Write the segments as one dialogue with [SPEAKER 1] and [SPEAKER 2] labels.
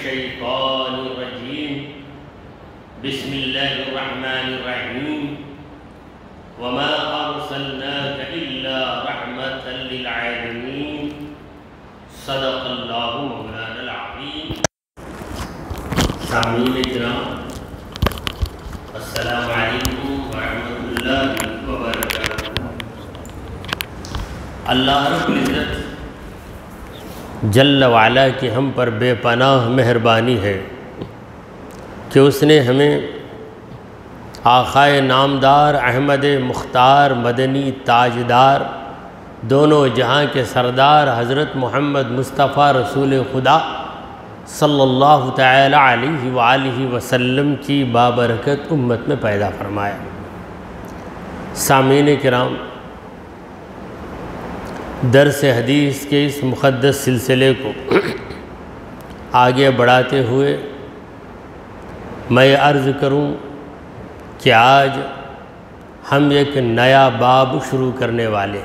[SPEAKER 1] الشيطان الرجيم بسم الله الرحمن الرحيم وما أرسلناك إلا رحمة للعالمين صدق الله مولانا العظيم. سامعین کرام، السلام علیکم ورحمۃ اللہ وبرکاتہ. اللہ رب العزت جل وعلا کی ہم پر بے پناہ مہربانی ہے کہ اس نے ہمیں آقائے نامدار احمد مختار مدنی تاجدار دونوں جہاں کے سردار حضرت محمد مصطفیٰ رسول خدا صلی اللہ تعالی علیہ وآلہ وسلم کی بابرکت امت میں پیدا فرمایا. سامعین کرام، درس حدیث کے اس مقدس سلسلے کو آگے بڑھاتے ہوئے میں عرض کروں کہ آج ہم ایک نیا باب شروع کرنے والے.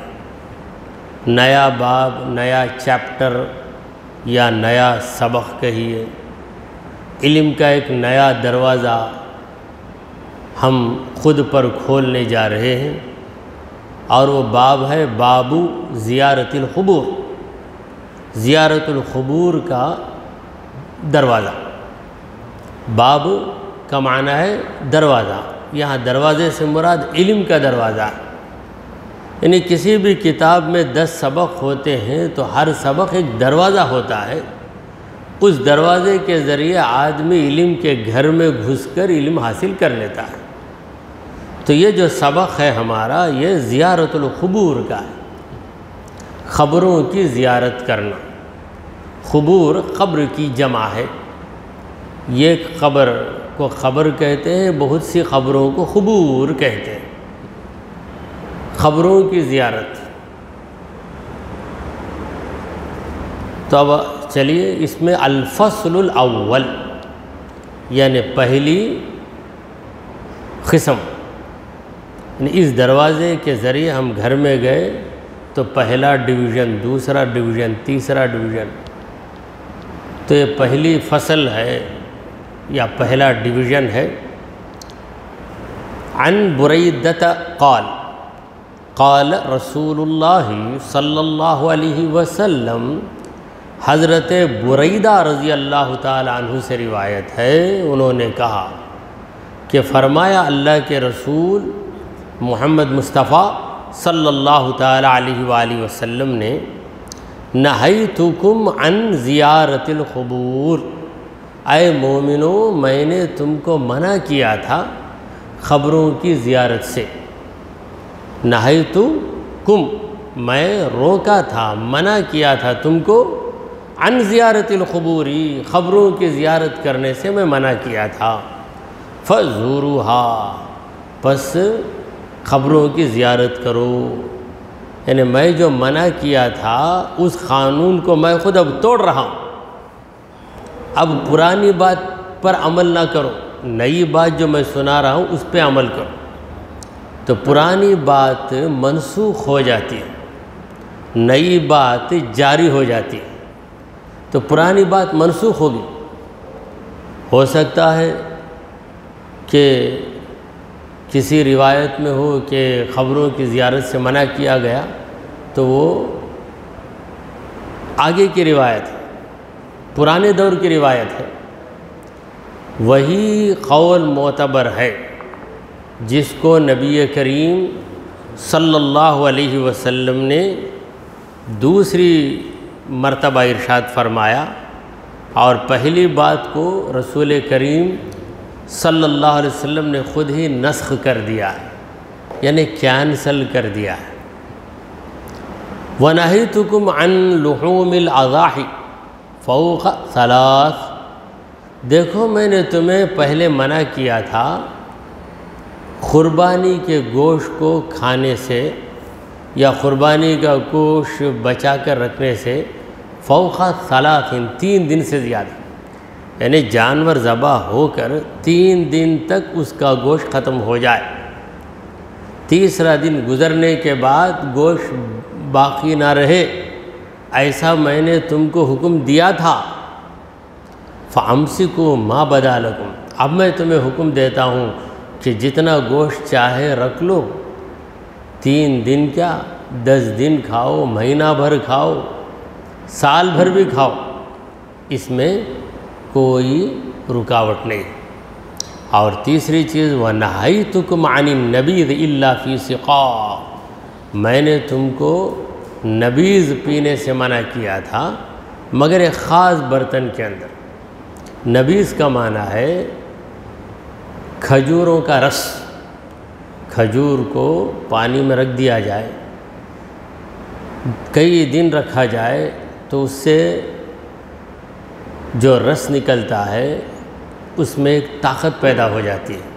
[SPEAKER 1] نیا باب، نیا چیپٹر یا نیا سبق کہیے، علم کا ایک نیا دروازہ ہم خود پر کھولنے جا رہے ہیں، اور وہ باب ہے باب زیارت القبور. زیارت القبور کا دروازہ. باب کا معنی ہے دروازہ. یہاں دروازے سے مراد علم کا دروازہ ہے. یعنی کسی بھی کتاب میں 10 سبق ہوتے ہیں تو ہر سبق ایک دروازہ ہوتا ہے. اس دروازے کے ذریعے آدمی علم کے گھر میں گھس کر علم حاصل کر لیتا ہے. تو یہ جو سبق ہے ہمارا، یہ زیارت القبور کا ہے. قبروں کی زیارت کرنا. قبور قبر کی جمع ہے. یہ قبر کو قبر کہتے ہیں، بہت سی قبروں کو قبور کہتے ہیں. قبروں کی زیارت. تو اب چلیے اس میں الفصل الاول یعنی پہلی قسم، یعنی اس دروازے کے ذریعے ہم گھر میں گئے تو پہلا ڈویژن، دوسرا ڈویژن، تیسرا ڈویژن. تو یہ پہلی فصل ہے یا پہلا ڈویژن ہے. عن بریدۃ قال قال رسول اللہ صلی اللہ علیہ وسلم. حضرت بریدہ رضی اللہ تعالی عنہ سے روایت ہے، انہوں نے کہا کہ فرمایا اللہ کے رسول محمد مصطفیٰ صلی اللہ تعالی علیہ وآلہ وسلم نے نہیتکم عن زیارت القبور. اے مومنو، میں نے تم کو منع کیا تھا قبروں کی زیارت سے. نہیتکم، میں روکا تھا، منع کیا تھا تم کو، عن زیارت القبوری، قبروں کی زیارت کرنے سے میں منع کیا تھا. فزوروہا، پس قبروں کی زیارت کرو. یعنی میں جو منع کیا تھا اس قانون کو میں خود اب توڑ رہا ہوں. اب پرانی بات پر عمل نہ کرو، نئی بات جو میں سنا رہا ہوں اس پہ عمل کرو. تو پرانی بات منسوخ ہو جاتی ہے، نئی بات جاری ہو جاتی ہے. تو پرانی بات منسوخ ہوگی. ہو سکتا ہے کہ کسی روایت میں ہو کہ قبروں کی زیارت سے منع کیا گیا تو وہ آگے کی روایت ہے، پرانے دور کی روایت ہے. وہی قول معتبر ہے جس کو نبی کریم صلی اللہ علیہ وسلم نے دوسری مرتبہ ارشاد فرمایا، اور پہلی بات کو رسول کریم صلی اللہ علیہ وسلم نے خود ہی نسخ کر دیا ہے، یعنی کینسل کر دیا ہے. وَنَهِيتُكُمْ عَنْ لُحُومِ الْأَضَاحِ فَوْقَ 3. دیکھو میں نے تمہیں پہلے منع کیا تھا قربانی کے گوشت کو کھانے سے یا قربانی کا گوشت بچا کر رکھنے سے، فوق 3، 3 دن سے زیادہ. یعنی جانور ذبح ہو کر 3 دن تک اس کا گوشت ختم ہو جائے. تیسرا دن گزرنے کے بعد گوشت باقی نہ رہے، ایسا میں نے تم کو حکم دیا تھا. فَأَمْسِكُوا مَا بَدَا لَكُمْ، اب میں تمہیں حکم دیتا ہوں کہ جتنا گوشت چاہے رکھ لو، 3 دن کیا 10 دن کھاؤ، مہینہ بھر کھاؤ، سال بھر بھی کھاؤ، اس میں کوئی رکاوٹ نہیں۔ اور تیسری چیز وَنَهَيْتُكُمْ عَنِ النَّبِيذِ إِلَّا فِي سِقَاءٍ، میں نے تم کو نبیذ پینے سے منع کیا تھا مگر ایک خاص برتن کے اندر۔ نبیذ کا معنی ہے کھجوروں کا رس، کھجور کو پانی میں رکھ دیا جائے، کئی دن رکھا جائے تو اس سے جو رس نکلتا ہے اس میں ایک طاقت پیدا ہو جاتی ہے۔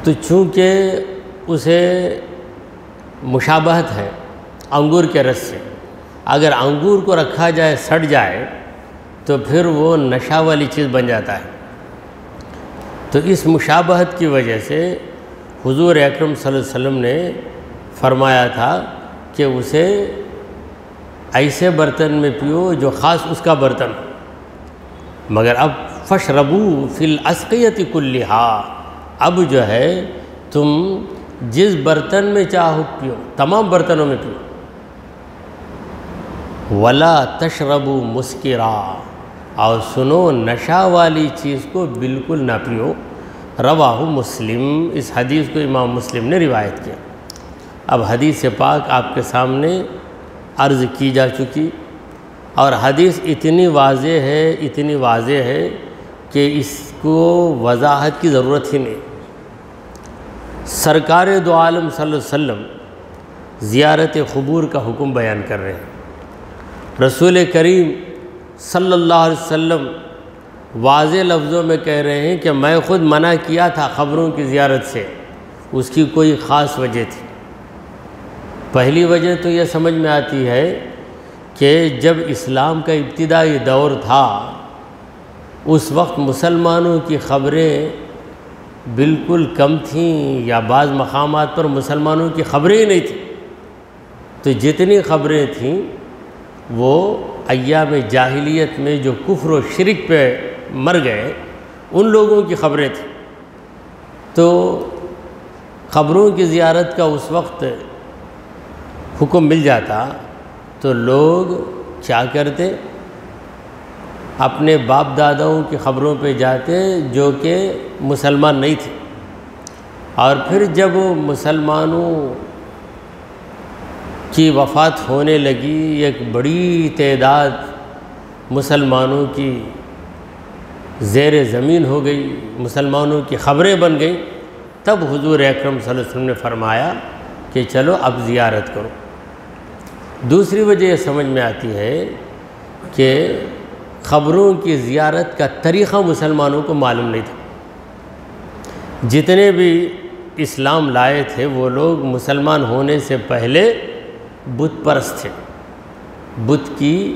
[SPEAKER 1] تو چونکہ اسے مشابہت ہے انگور کے رس سے، اگر انگور کو رکھا جائے سڑ جائے تو پھر وہ نشہ والی چیز بن جاتا ہے۔ تو اس مشابہت کی وجہ سے حضور اکرم صلی اللہ علیہ وسلم نے فرمایا تھا کہ اسے ایسے برتن میں پیو جو خاص اس کا برتن ہو۔ مگر اب فَاشْرَبُوا فِي الْأَسْقِيَةِ كُلِّهَا، اب جو ہے تم جس برتن میں چاہو پیو، تمام برتنوں میں پیو۔ وَلَا تَشْرَبُوا مُسْكِرًا، اور سنو نشہ والی چیز کو بالکل نہ پیو۔ رواہ مسلم، اس حدیث کو امام مسلم نے روایت کیا۔ اب حدیث پاک آپ کے سامنے عرض کی جا چکی، اور حدیث اتنی واضح ہے کہ اس کو وضاحت کی ضرورت ہی نہیں۔ سرکار دو عالم صلی اللہ علیہ وسلم زیارت قبور کا حکم بیان کر رہے ہیں۔ رسول کریم صلی اللہ علیہ وسلم واضح لفظوں میں کہہ رہے ہیں کہ میں خود منع کیا تھا قبروں کی زیارت سے، اس کی کوئی خاص وجہ تھی۔ پہلی وجہ تو یہ سمجھ میں آتی ہے کہ جب اسلام کا ابتدائی دور تھا اس وقت مسلمانوں کی خبریں بالکل کم تھیں، یا بعض مقامات پر مسلمانوں کی خبریں ہی نہیں تھیں۔ تو جتنی خبریں تھیں وہ ایام جاہلیت میں جو کفر و شرک پہ مر گئے ان لوگوں کی خبریں تھیں۔ تو خبروں کی زیارت کا اس وقت حکم مل جاتا تو لوگ کیا کرتے، اپنے باپ داداؤں کی خبروں پہ جاتے جو کہ مسلمان نہیں تھے، اور پھر جب مسلمانوں کی وفات ہونے لگی، ایک بڑی تعداد مسلمانوں کی زیر زمین ہو گئی، مسلمانوں کی خبریں بن گئیں، تب حضور اکرم صلی اللہ علیہ وسلم نے فرمایا کہ چلو اب زیارت کرو۔ دوسری وجہ یہ سمجھ میں آتی ہے کہ خبروں کی زیارت کا طریقہ مسلمانوں کو معلوم نہیں تھا۔ جتنے بھی اسلام لائے تھے وہ لوگ مسلمان ہونے سے پہلے بت پرست تھے۔ بت کی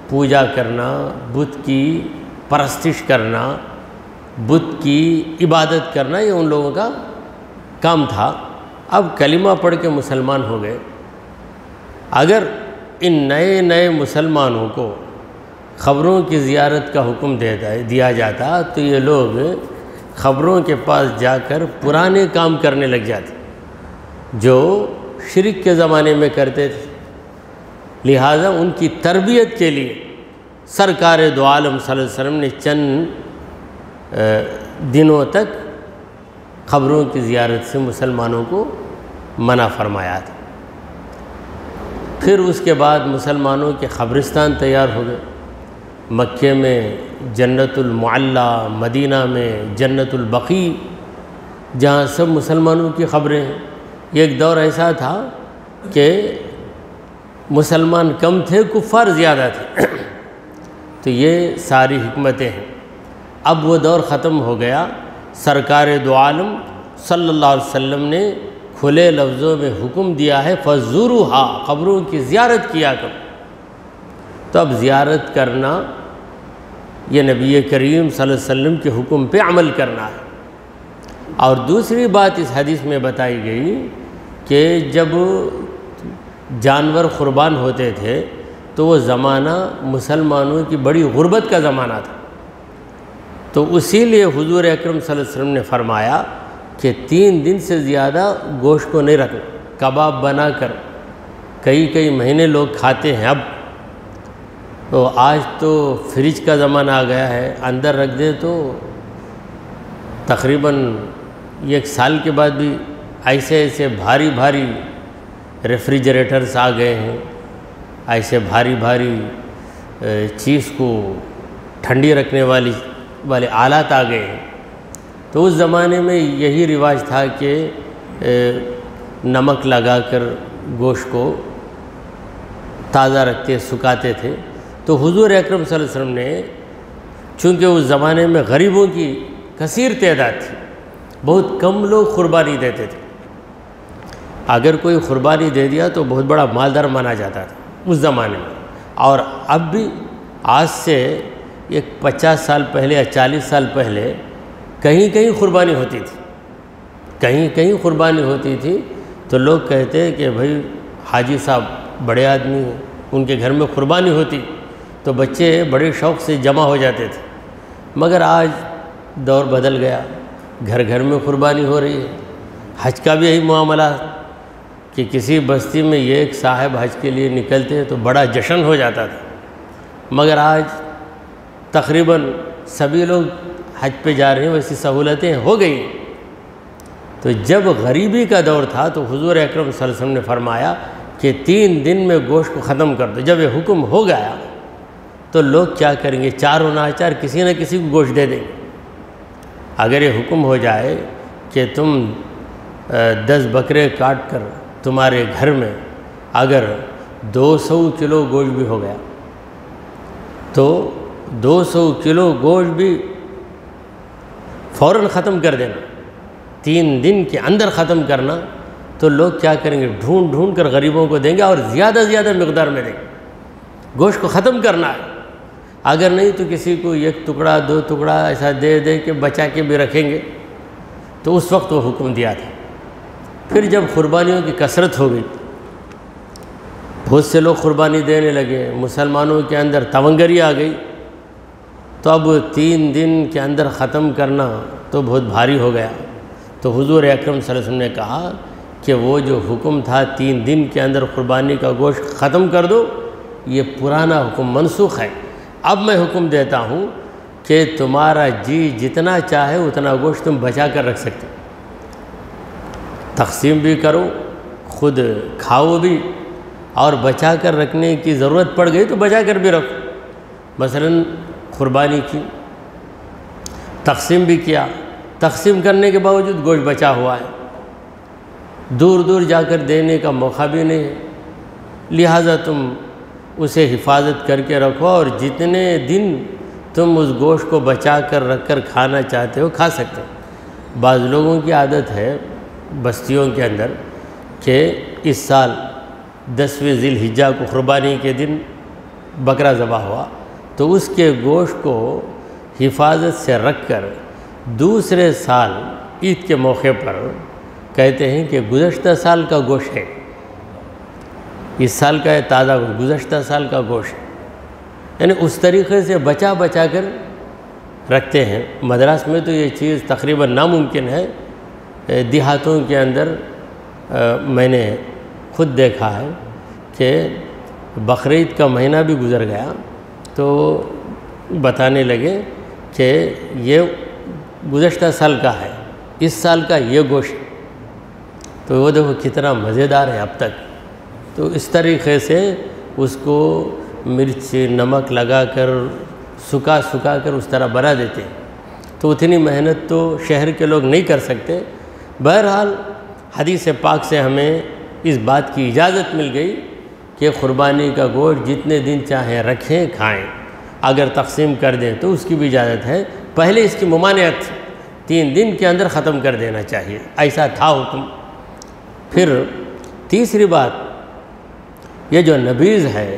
[SPEAKER 1] پوجا کرنا، بت کی پرستش کرنا، بت کی عبادت کرنا، یہ ان لوگوں کا کام تھا۔ اب کلمہ پڑھ کے مسلمان ہو گئے۔ اگر ان نئے مسلمانوں کو خبروں کی زیارت کا حکم دیا جاتا تو یہ لوگ خبروں کے پاس جا کر پرانے کام کرنے لگ جاتے جو شرک کے زمانے میں کرتے تھے۔ لہٰذا ان کی تربیت کے لیے سرکار دو عالم صلی اللہ علیہ وسلم نے چند دنوں تک خبروں کی زیارت سے مسلمانوں کو منع فرمایا تھا۔ پھر اس کے بعد مسلمانوں کے قبرستان تیار ہو گئے۔ مکے میں جنت المعلی، مدینہ میں جنت البقیع، جہاں سب مسلمانوں کی خبریں ہیں۔ ایک دور ایسا تھا کہ مسلمان کم تھے، کفار زیادہ تھے۔ تو یہ ساری حکمتیں ہیں۔ اب وہ دور ختم ہو گیا۔ سرکار دو عالم صلی اللہ علیہ وسلم نے کھلے لفظوں میں حکم دیا ہے فَزُورُوهَا، قبروں کی زیارت کیا کرو۔ تو اب زیارت کرنا یہ نبی کریم صلی اللہ علیہ وسلم کے حکم پہ عمل کرنا ہے۔ اور دوسری بات اس حدیث میں بتائی گئی کہ جب جانور قربان ہوتے تھے تو وہ زمانہ مسلمانوں کی بڑی غربت کا زمانہ تھا، تو اسی لیے حضور اکرم صلی اللہ علیہ وسلم نے فرمایا کہ 3 دن سے زیادہ گوشت کو نہیں رکھنا، کباب بنا کر کئی مہینے لوگ کھاتے ہیں۔ اب تو آج تو فریج کا زمانہ آ گیا ہے، اندر رکھ دے تو تقریباً 1 سال کے بعد بھی ایسے بھاری ریفریجریٹرز آ گئے ہیں، ایسے بھاری چیز کو ٹھنڈی رکھنے والے آلات آ گئے ہیں۔ تو اس زمانے میں یہی رواج تھا کہ نمک لگا کر گوشت کو تازہ رکھتے، سکھاتے تھے۔ تو حضور اکرم صلی اللہ علیہ وسلم نے، چونکہ اس زمانے میں غریبوں کی کثیر تعداد تھی، بہت کم لوگ قربانی دیتے تھے، اگر کوئی قربانی دے دیا تو بہت بڑا مالدار مانا جاتا تھا اس زمانے میں۔ اور اب بھی آج سے 50 سال پہلے یا 40 سال پہلے کہیں قربانی ہوتی تھی، کہیں قربانی ہوتی تھی، تو لوگ کہتے کہ بھائی حاجی صاحب بڑے آدمی ہیں، ان کے گھر میں قربانی ہوتی تو بچے بڑے شوق سے جمع ہو جاتے تھے۔ مگر آج دور بدل گیا، گھر میں قربانی ہو رہی ہے۔ حج کا بھی یہی معاملہ کہ کسی بستی میں ایک صاحب حج کے لیے نکلتے تو بڑا جشن ہو جاتا تھا، مگر آج تقریباً سبھی لوگ حج پہ جا رہے ہیں، ویسی سہولتیں ہو گئی۔ تو جب غریبی کا دور تھا تو حضور اکرم صلی اللہ علیہ وسلم نے فرمایا کہ 3 دن میں گوشت کو ختم کر دو۔ جب یہ حکم ہو گیا تو لوگ کیا کریں گے؟ چاروں ناچار کسی نہ کسی کو گوشت دے دیں گے۔ اگر یہ حکم ہو جائے کہ تم 10 بکرے کاٹ کر تمہارے گھر میں اگر 200 کلو گوشت بھی ہو گیا تو 200 کلو گوشت بھی فوراً ختم کر دینا، 3 دن کے اندر ختم کرنا، تو لوگ کیا کریں گے؟ ڈھونڈ کر غریبوں کو دیں گے اور زیادہ مقدار میں دیں گے۔ گوشت کو ختم کرنا ہے، اگر نہیں تو کسی کو 1 ٹکڑا 2 ٹکڑا ایسا دے کے بچا کے بھی رکھیں گے۔ تو اس وقت وہ حکم دیا تھا۔ پھر جب قربانیوں کی کثرت ہو گئی، بہت سے لوگ قربانی دینے لگے، مسلمانوں کے اندر تونگری آ گئی، تو اب 3 دن کے اندر ختم کرنا تو بہت بھاری ہو گیا۔ تو حضور اکرم صلی اللہ علیہ وسلم نے کہا کہ وہ جو حکم تھا 3 دن کے اندر قربانی کا گوشت ختم کر دو، یہ پرانا حکم منسوخ ہے۔ اب میں حکم دیتا ہوں کہ تمہارا جی جتنا چاہے اتنا گوشت تم بچا کر رکھ سکتے، تقسیم بھی کرو، خود کھاؤ بھی، اور بچا کر رکھنے کی ضرورت پڑ گئی تو بچا کر بھی رکھو۔ مثلاً قربانی کی، تقسیم بھی کیا، تقسیم کرنے کے باوجود گوشت بچا ہوا ہے، دور جا کر دینے کا موقع بھی نہیں ہے، لہٰذا تم اسے حفاظت کر کے رکھو، اور جتنے دن تم اس گوشت کو بچا کر رکھ کر کھانا چاہتے ہو کھا سکتے ہو۔ بعض لوگوں کی عادت ہے بستیوں کے اندر کہ اس سال 10ویں ذی الحجہ کو قربانی کے دن بکرا ذبح ہوا تو اس کے گوشت کو حفاظت سے رکھ کر دوسرے سال عید کے موقع پر کہتے ہیں کہ گزشتہ سال کا گوشت ہے، اس سال کا ہے تازہ گوشت، گزشتہ سال کا گوشت، یعنی اس طریقے سے بچا کر رکھتے ہیں۔ مدراس میں تو یہ چیز تقریباً ناممکن ہے، دیہاتوں کے اندر میں نے خود دیکھا ہے کہ بقرعید کا مہینہ بھی گزر گیا تو بتانے لگے کہ یہ گزشتہ سال کا ہے، اس سال کا یہ گوشت، تو وہ دیکھو کتنا مزیدار ہے اب تک۔ تو اس طریقے سے اس کو مرچ نمک لگا کر سکھا کر اس طرح بنا دیتے ہیں، تو اتنی محنت تو شہر کے لوگ نہیں کر سکتے۔ بہرحال حدیث پاک سے ہمیں اس بات کی اجازت مل گئی کہ قربانی کا گوشت جتنے دن چاہیں رکھیں کھائیں، اگر تقسیم کر دیں تو اس کی بھی اجازت ہے۔ پہلے اس کی ممانعت تھی، 3 دن کے اندر ختم کر دینا چاہیے، ایسا تھا حکم۔ پھر تیسری بات، یہ جو نبیذ ہے،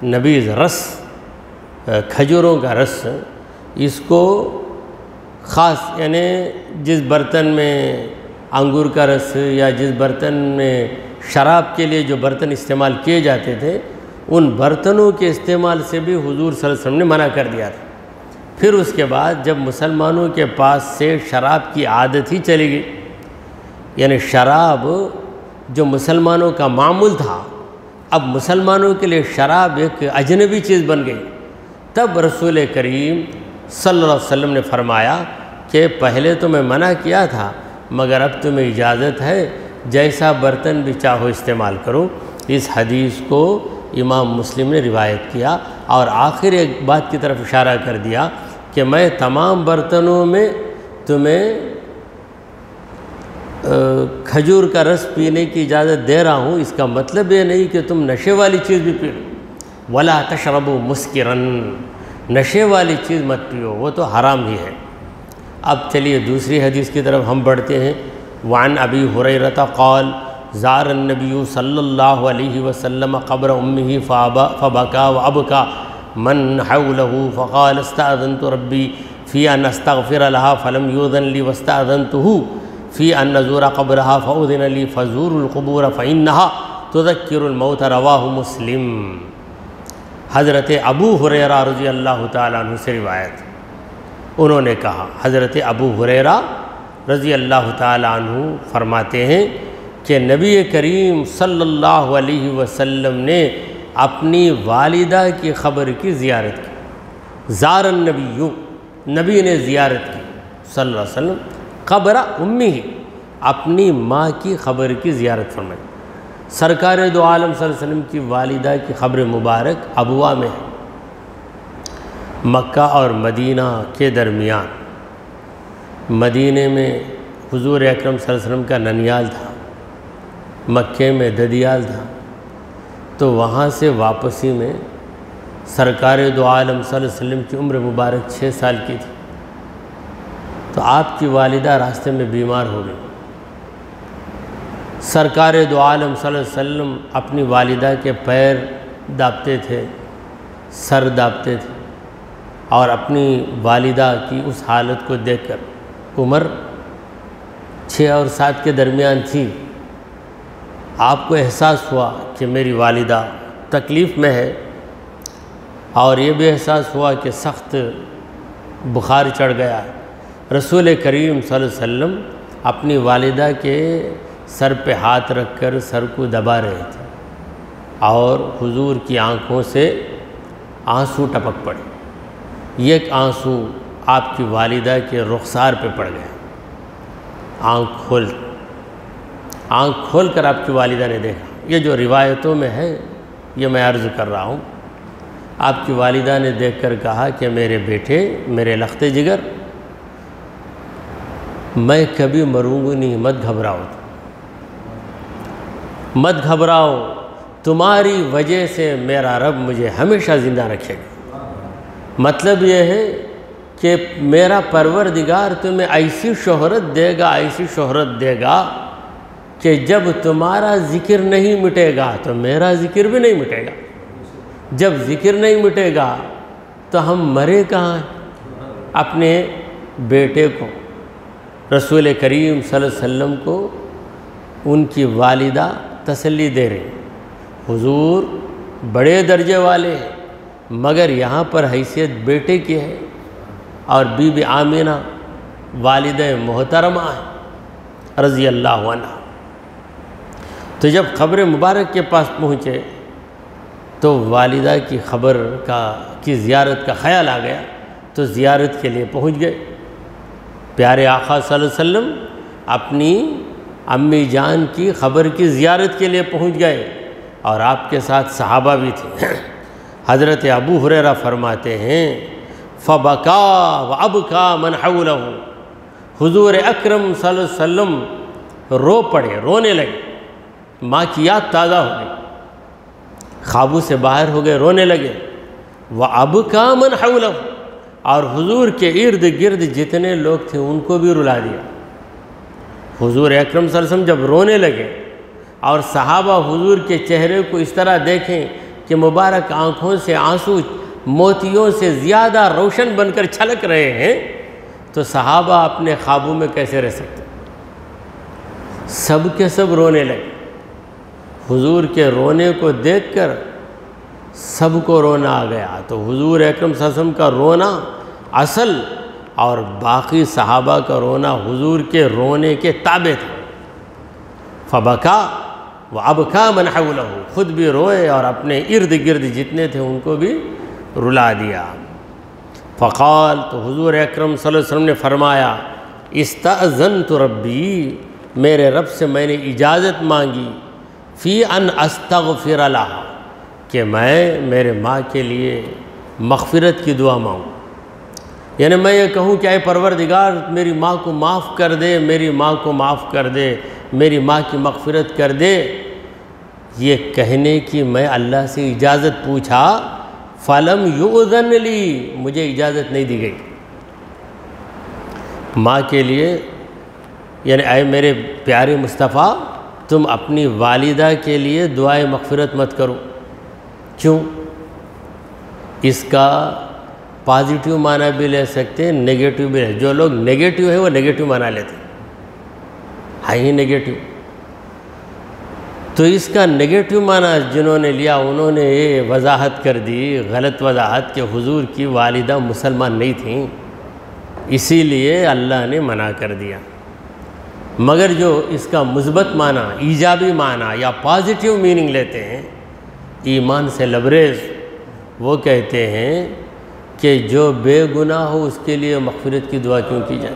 [SPEAKER 1] نبیذ رس، کھجوروں کا رس، اس کو خاص یعنی جس برتن میں انگور کا رس یا جس برتن میں شراب کے لیے جو برتن استعمال کیے جاتے تھے ان برتنوں کے استعمال سے بھی حضور صلی اللہ علیہ وسلم نے منع کر دیا تھا۔ پھر اس کے بعد جب مسلمانوں کے پاس سے شراب کی عادت ہی چلی گئی، یعنی شراب جو مسلمانوں کا معمول تھا، اب مسلمانوں کے لیے شراب ایک اجنبی چیز بن گئی، تب رسول کریم صلی اللہ علیہ وسلم نے فرمایا کہ پہلے تو میں منع کیا تھا مگر اب تمہیں اجازت ہے، جیسا برتن بھی چاہو استعمال کرو۔ اس حدیث کو امام مسلم نے روایت کیا، اور آخر ایک بات کی طرف اشارہ کر دیا کہ میں تمام برتنوں میں تمہیں کھجور کا رس پینے کی اجازت دے رہا ہوں، اس کا مطلب یہ نہیں کہ تم نشے والی چیز بھی پی لو۔ وَلَا تَشْرَبُوا مُسْكِرًا، نشے والی چیز مت پیو، وہ تو حرام ہی ہے۔ اب چلیے دوسری حدیث کی طرف ہم بڑھتے ہیں۔ وعن ابی ہریرہ قال زار النبی صلی اللہ علیہ وسلم قبر امہ فبکا وابکا من حولہ فقال استأذنت ربی فی ان استغفر لها فلم یؤذن لی واستأذنتہ فی ان نزور قبرها فأذن لی فزور القبور فإنها تذکر الموت۔ رواہ مسلم۔ حضرت ابو ہریرہ رضی اللہ تعالیٰ عنہ سے روایت، انہوں نے کہا، حضرت ابو ہریرہ رضی اللہ تعالیٰ عنہ فرماتے ہیں کہ نبی کریم صلی اللہ علیہ وسلم نے اپنی والدہ کی قبر کی زیارت کی۔ زار النبی، نبی نے زیارت کی صلی اللہ علیہ وسلم قبر امہ، اپنی ماں کی قبر کی زیارت فرمائی۔ سرکار دو عالم صلی اللہ علیہ وسلم کی والدہ کی قبر مبارک ابوا میں ہے، مکہ اور مدینہ کے درمیان۔ مدینہ میں حضور اکرم صلی اللہ علیہ وسلم کا ننیال تھا، مکے میں ددیال تھا، تو وہاں سے واپسی میں سرکار دو عالم صلی اللہ علیہ وسلم کی عمر مبارک 6 سال کی تھی، تو آپ کی والدہ راستے میں بیمار ہو گئی۔ سرکار دو عالم صلی اللہ علیہ وسلم اپنی والدہ کے پیر دابتے تھے، سر دابتے تھے، اور اپنی والدہ کی اس حالت کو دیکھ کر، عمر 6 اور 7 کے درمیان تھی، آپ کو احساس ہوا کہ میری والدہ تکلیف میں ہے، اور یہ بھی احساس ہوا کہ سخت بخار چڑھ گیا ہے۔ رسول کریم صلی اللہ علیہ وسلم اپنی والدہ کے سر پہ ہاتھ رکھ کر سر کو دبا رہے تھے، اور حضور کی آنکھوں سے آنسو ٹپک پڑے۔ ایک آنسو آپ کی والدہ کے رخسار پہ پڑ گیا۔ آنکھ کھول کر آپ کی والدہ نے دیکھا۔ یہ جو روایتوں میں ہے یہ میں عرض کر رہا ہوں۔ آپ کی والدہ نے دیکھ کر کہا کہ میرے بیٹے، میرے لخت جگر، میں کبھی مروں گی نہیں، مت گھبراؤ، مت گھبراؤ، تمہاری وجہ سے میرا رب مجھے ہمیشہ زندہ رکھے گا۔ مطلب یہ ہے کہ میرا پروردگار تمہیں ایسی شہرت دے گا، ایسی شہرت دے گا کہ جب تمہارا ذکر نہیں مٹے گا تو میرا ذکر بھی نہیں مٹے گا۔ جب ذکر نہیں مٹے گا تو ہم مرے کہاں ہیں؟ اپنے بیٹے کو، رسول کریم صلی اللہ علیہ وسلم کو ان کی والدہ تسلی دے رہے ہیں۔ حضور بڑے درجے والے ہیں، مگر یہاں پر حیثیت بیٹے کی ہے، اور بی بی آمینہ والدہ محترمہ ہے رضی اللہ عنہ۔ تو جب قبر مبارک کے پاس پہنچے تو والدہ کی قبر کی زیارت کا خیال آ گیا، تو زیارت کے لیے پہنچ گئے۔ پیارے آقا صلی اللہ علیہ وسلم اپنی امی جان کی قبر کی زیارت کے لیے پہنچ گئے، اور آپ کے ساتھ صحابہ بھی تھے۔ حضرت ابو ہریرہ فرماتے ہیں فبکا وابکا من حولہ، حضور اکرم صلی اللہ علیہ وسلم رو پڑے، رونے لگے، ماں کی یاد تازہ ہو گئی، قابو سے باہر ہو گئے، رونے لگے۔ وابکا من حولہ، اور حضور کے ارد گرد جتنے لوگ تھے ان کو بھی رلا دیا۔ حضور اکرم صلی اللہ علیہ وسلم جب رونے لگے اور صحابہ حضور کے چہرے کو اس طرح دیکھیں کہ مبارک آنکھوں سے آنسو موتیوں سے زیادہ روشن بن کر چھلک رہے ہیں، تو صحابہ اپنے قابو میں کیسے رہ سکتے؟ سب کے سب رونے لگے۔ حضور کے رونے کو دیکھ کر سب کو رونا آ گیا۔ تو حضور اکرم صلی اللہ علیہ وسلم کا رونا اصل اور باقی صحابہ کا رونا حضور کے رونے کے تابع تھا۔ فبکا وابکا من حولہ، خود بھی روئے اور اپنے ارد گرد جتنے تھے ان کو بھی رلا دیا۔ فقال، تو حضور اکرم صلی اللہ علیہ وسلم نے فرمایا، استأذنت ربی، میرے رب سے میں نے اجازت مانگی، فی ان استغفر لہا، کہ میں میرے ماں کے لیے مغفرت کی دعا مانگوں۔ یعنی میں یہ کہوں کہ اے پروردگار میری ماں کو معاف کر دے، میری ماں کو معاف کر دے، میری ماں کی مغفرت کر دے، یہ کہنے کی میں اللہ سے اجازت پوچھا، فلم یؤذن لی، مجھے اجازت نہیں دی گئی۔ ماں کے لیے یعنی اے میرے پیارے مصطفیٰ، تم اپنی والدہ کے لیے دعائے مغفرت مت کرو۔ کیوں؟ اس کا پازیٹیو معنی بھی لے سکتے ہیں، نیگیٹیو بھی لے۔ جو لوگ نیگیٹیو ہیں وہ نیگیٹیو معنی لیتے ہیں، ہی نیگیٹیو۔ تو اس کا نیگیٹیو معنی جنہوں نے لیا انہوں نے یہ وضاحت کر دی، غلط وضاحت، کہ حضور کی والدہ مسلمان نہیں تھیں، اسی لیے اللہ نے منع کر دیا۔ مگر جو اس کا مثبت معنی، ایجابی معنی یا پازیٹیو میننگ لیتے ہیں، ایمان سے لبریز، وہ کہتے ہیں کہ جو بے گناہ ہو اس کے لیے مغفرت کی دعا کیوں کی جائے؟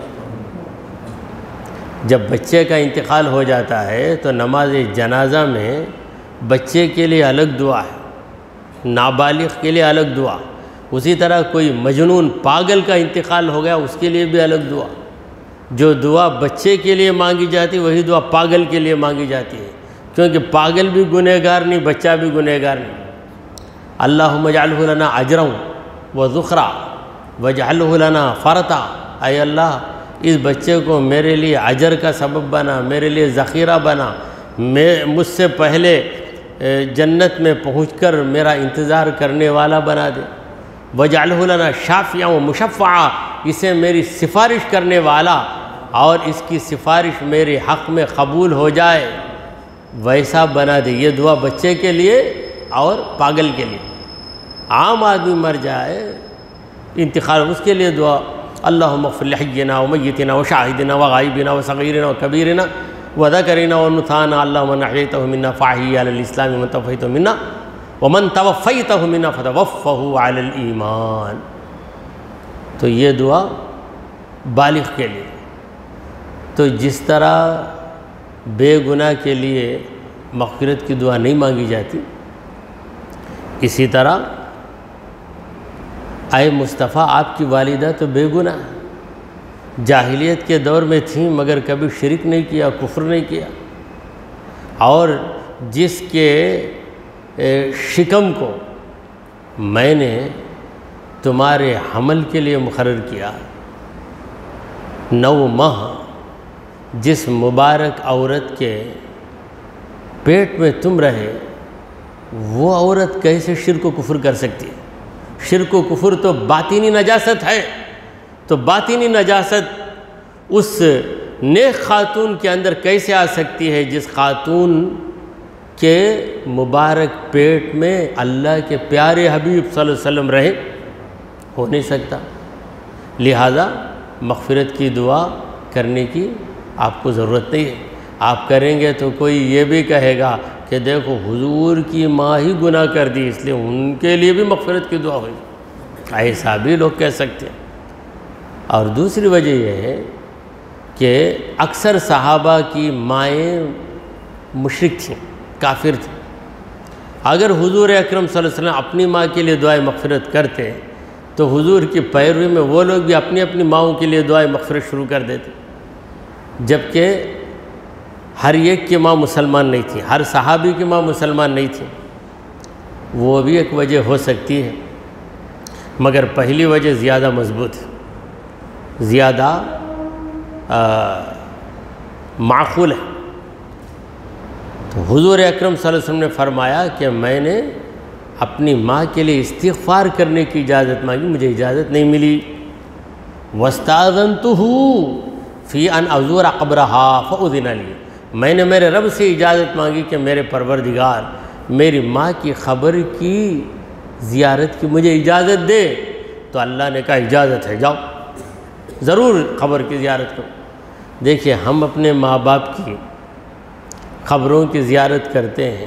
[SPEAKER 1] جب بچے کا انتقال ہو جاتا ہے تو نماز جنازہ میں بچے کے لیے الگ دعا ہے، نابالغ کے لیے الگ دعا، اسی طرح کوئی مجنون پاگل کا انتقال ہو گیا اس کے لیے بھی الگ دعا۔ جو دعا بچے کے لیے مانگی جاتی وہی دعا پاگل کے لیے مانگی جاتی ہے، کیونکہ پاگل بھی گنہگار نہیں، بچہ بھی گنہگار نہیں۔ اللہم اجعلہ لنا اجرا وذخرا واجعلہ لنا فرطا، اے اللہ اس بچے کو میرے لیے اجر کا سبب بنا، میرے لیے ذخیرہ بنا، مجھ سے پہلے جنت میں پہنچ کر میرا انتظار کرنے والا بنا دے۔ واجعلہ لنا شافعا ومشفعا، اسے میری سفارش کرنے والا اور اس کی سفارش میرے حق میں قبول ہو جائے ویسا بنا دے۔ یہ دعا بچے کے لیے اور پاگل کے لیے۔ عام آدمی مر جائے انتقال، اس کے لیے دعا اللہم اغفر لحینا ومیتنا وشاہدنا وغائبنا وصغیرنا وکبیرنا وذکرنا وانثانا، اللہم من احییتہ منا فاحیہ علی الاسلام ومن توفیتہ منا ومن توفیتہ منا فتوفہ علی الایمان۔ تو یہ دعا بالغ کے لیے۔ تو جس طرح بے گناہ کے لیے مغفرت کی دعا نہیں مانگی جاتی، اسی طرح اے مصطفیٰ آپ کی والدہ تو بے گناہ، جاہلیت کے دور میں تھیں مگر کبھی شرک نہیں کیا، کفر نہیں کیا، اور جس کے شکم کو میں نے تمہارے حمل کے لیے مقرر کیا، 9 ماہ جس مبارک عورت کے پیٹ میں تم رہے، وہ عورت کیسے شرک و کفر کر سکتی ہے؟ شرک و کفر تو باطنی نجاست ہے، تو باطنی نجاست اس نیک خاتون کے اندر کیسے آ سکتی ہے جس خاتون کے مبارک پیٹ میں اللہ کے پیارے حبیب صلی اللہ علیہ وسلم رہے؟ ہو نہیں سکتا۔ لہذا مغفرت کی دعا کرنے کی آپ کو ضرورت نہیں ہے۔ آپ کریں گے تو کوئی یہ بھی کہے گا کہ دیکھو حضور کی ماں ہی گناہ کر دی اس لیے ان کے لیے بھی مغفرت کی دعا ہوئی، ایسا بھی لوگ کہہ سکتے ہیں۔ اور دوسری وجہ یہ ہے کہ اکثر صحابہ کی مائیں مشرک تھیں، کافر تھیں۔ اگر حضور اکرم صلی اللہ علیہ وسلم اپنی ماں کے لیے دعائے مغفرت کرتے تو حضور کی پیروی میں وہ لوگ بھی اپنی اپنی ماؤں کے لیے دعائے مغفرت شروع کر دیتے، جبکہ ہر ایک کی ماں مسلمان نہیں تھی، ہر صحابی کی ماں مسلمان نہیں تھی۔ وہ بھی ایک وجہ ہو سکتی ہے، مگر پہلی وجہ زیادہ مضبوط ہے، زیادہ معقول ہے۔ تو حضور اکرم صلی اللہ علیہ وسلم نے فرمایا کہ میں نے اپنی ماں کے لیے استغفار کرنے کی اجازت مانگی، مجھے اجازت نہیں ملی۔ وَاسْتَأْذَنْتُهُ فِي أَنْ أَزُورَ قَبْرَهَا فَأُذِنَ لِي، میں نے میرے رب سے اجازت مانگی کہ میرے پروردگار میری ماں کی قبر کی زیارت کی مجھے اجازت دے، تو اللہ نے کہا اجازت ہے، جاؤ ضرور قبر کی زیارت کرو۔ دیکھیے ہم اپنے ماں باپ کی قبروں کی زیارت کرتے ہیں،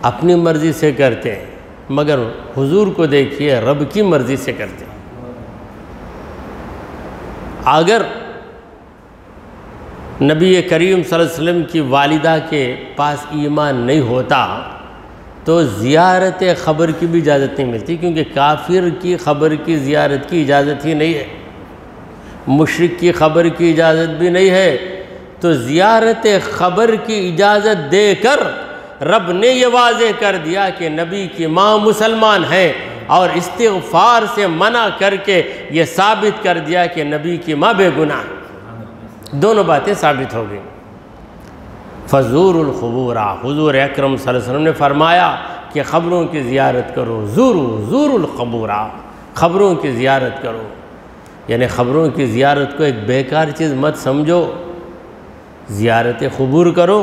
[SPEAKER 1] اپنی مرضی سے کرتے ہیں، مگر حضور کو دیکھیے رب کی مرضی سے کرتے ہیں۔ اگر نبی کریم صلی اللہ علیہ وسلم کی والدہ کے پاس ایمان نہیں ہوتا تو زیارت قبر کی بھی اجازت نہیں ملتی، کیونکہ کافر کی قبر کی زیارت کی اجازت ہی نہیں ہے، مشرک کی قبر کی اجازت بھی نہیں ہے، تو زیارت قبر کی اجازت دے کر رب نے یہ واضح کر دیا کہ نبی کی ماں مسلمان ہے، اور استغفار سے منع کر کے یہ ثابت کر دیا کہ نبی کی ماں بے گناہ ہے۔ دونوں باتیں ثابت ہو گئیں۔ فزور القبور، حضور اکرم صلی اللہ علیہ وسلم نے فرمایا کہ قبروں کی زیارت کرو، زور القبور، قبروں کی زیارت کرو، یعنی قبروں کی زیارت کو ایک بیکار چیز مت سمجھو، زیارت قبور کرو۔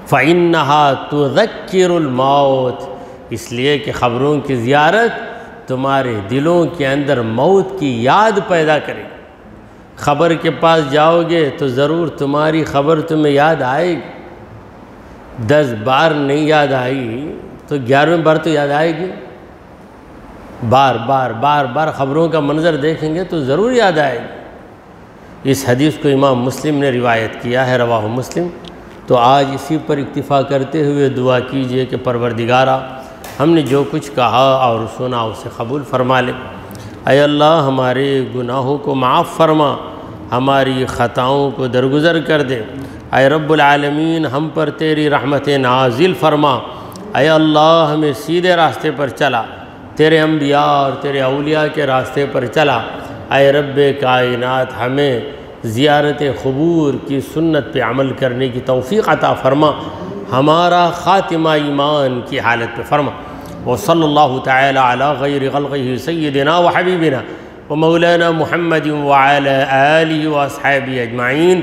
[SPEAKER 1] فَإِنَّهَا تُذَكِّرُ الْمَوْتِ، اس لیے کہ قبروں کی زیارت تمہارے دلوں کے اندر موت کی یاد پیدا کرے گی۔ قبر کے پاس جاؤ گے تو ضرور تمہاری قبر تمہیں یاد آئے گی، 10 بار نہیں یاد آئی تو 11ویں بار تو یاد آئے گی، بار بار قبروں کا منظر دیکھیں گے تو ضرور یاد آئے گی۔ اس حدیث کو امام مسلم نے روایت کیا ہے، رواہ مسلم۔ تو آج اسی پر اکتفا کرتے ہوئے دعا کیجئے کہ پروردگارہ ہم نے جو کچھ کہا اور سنا اسے قبول فرما لے۔ اے اللہ ہمارے گناہوں کو معاف فرما، ہماری خطاؤں کو درگزر کر دے۔ اے رب العالمین ہم پر تیری رحمت نازل فرما۔ اے اللہ ہمیں سیدھے راستے پر چلا، تیرے انبیاء اور تیرے اولیاء کے راستے پر چلا۔ اے رب کائنات ہمیں زیارت قبور کی سنت پہ عمل کرنے کی توفیق عطا فرما، ہمارا خاتمہ ایمان کی حالت پہ فرما۔ وصلی اللہ تعالی علی غیر خلقہ سیدنا و حبیبنا و مولانا محمد وعلی آلہ و اصحابہ اجمعین۔